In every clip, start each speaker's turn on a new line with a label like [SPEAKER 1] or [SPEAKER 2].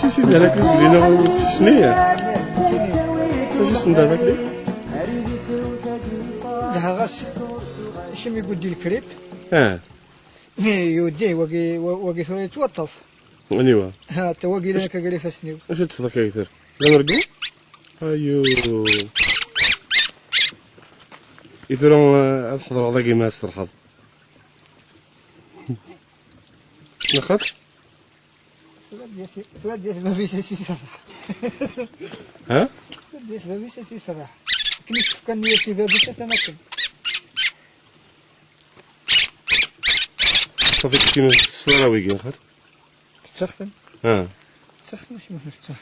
[SPEAKER 1] سيدي هذاك اللي لينا شنو هي؟ فاش اسم هذاك اللي؟
[SPEAKER 2] لها غاس شم يقول دي الكريب يوديه واقي ثوري يتوطف
[SPEAKER 1] ايوا
[SPEAKER 2] ها تواقي لنا كقري فسنيو
[SPEAKER 1] واش تفضل كثير لا نرقو ايو يثيرون الحضر هذاك ما استرحض ناخذ
[SPEAKER 2] ثلاث ديال ما فيش شي صراحه
[SPEAKER 1] ها
[SPEAKER 2] ثلاث ديال ما فيش شي صراحه كنت كان نيتي بها باش تناكل
[SPEAKER 1] صافي كاين الصراوي ناخذ
[SPEAKER 2] تسخن تسخن شي ما تسخن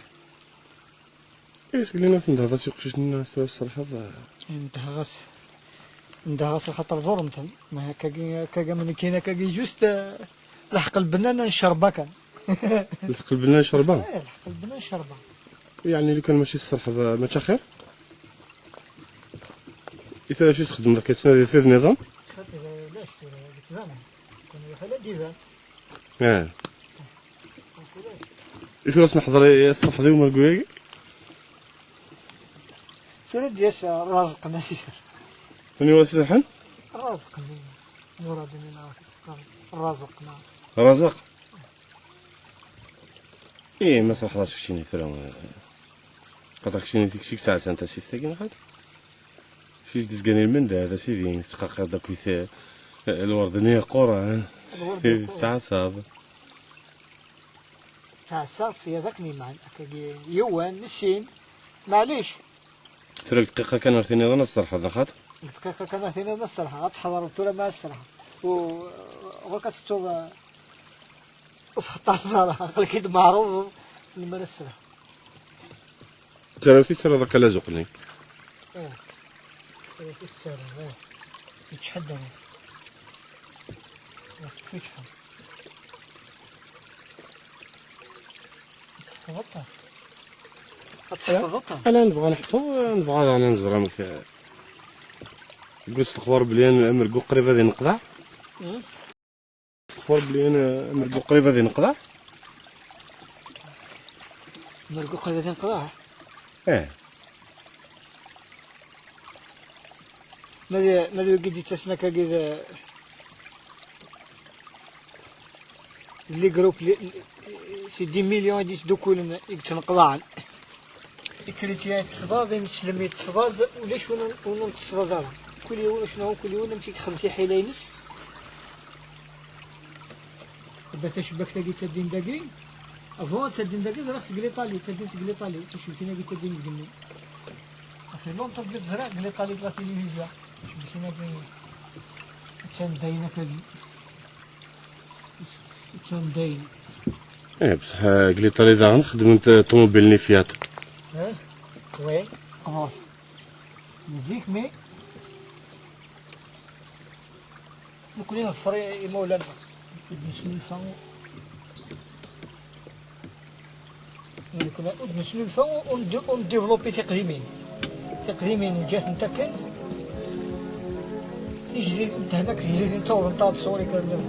[SPEAKER 1] ايش قلنا في هذا سوق شي الناس تاع الصراحه
[SPEAKER 2] عندها غاس خاطر ظلم ما كاكا من كاينه كاكي جوست لحق البنانه نشربها
[SPEAKER 1] لحق البنانه نشربها
[SPEAKER 2] لحق البنانه نشربها
[SPEAKER 1] يعني اللي كان ماشي الصراحه ما تا خير إذا شو تخدم ذاك تسنى في النظام؟
[SPEAKER 2] لاش ديفان كون خلا ديفان
[SPEAKER 1] إذا راس نحضر الصراحة ذي قوي
[SPEAKER 2] سير دياس رازق ناسيس
[SPEAKER 1] فني ولا سيحن؟
[SPEAKER 2] رازق مراد من رازقنا
[SPEAKER 1] رازق إيه ما صراحة راسك شيني ثرا قطعك شيني تكشيك ساعة أنت سيفتك ناخذ شيش دزقاني المندى هذا سيدي نستقاق هذا كويث الوردنية قرى ساعة صعبة
[SPEAKER 2] ساعة صاصي ذاكني مع يوان نسين معليش
[SPEAKER 1] ترى دقيقة كان رثيني ظن الصراحة ناخذ
[SPEAKER 2] دقيقة كان رثيني ظن الصراحة غتحضر التورة مع الصراحة وكتستوض وفحطها الصراحة قال كيد معروض لما الصراحة
[SPEAKER 1] ترى ذاك لازقني
[SPEAKER 2] في السارة يتحدى فيش حد تحفظتها تحفظتها
[SPEAKER 1] أنا نبغى نحفظ نبغى أنا نزرم في قلت الأخبار بلي أنا مرقو قريب هذه نقطع الأخبار بلي أنا مرقو قريب هذه نقطع
[SPEAKER 2] مرقو قريب هذه نقطع ماذا قد يتسنى كذا اللي جروب سي 10 مليون ديس دوكول يتنقضان الكريتيات تصداد مسلمي تصداد ولاش ولا تصداد كل يوم شنو كل يوم كي خمسي حيلينس بات شبك تاقي تدين داقي افون تدين داقي راس قليطالي تدين قليطالي تشوف فينا قلت تدين قلني اخي لون تطبيق زرع قليطالي بلا تلفزيون شوف فينا كان داينه كذي كان داين
[SPEAKER 1] بصح قليطالي ذا نخدم طوموبيل نيفيات
[SPEAKER 2] وي نزيك مي نكون نفري مولانا نسلم فاو نكون نسلم فاو ونديفلوبي تقديمين جات نتاكل يجري انت هناك يجري انت تصوري كذا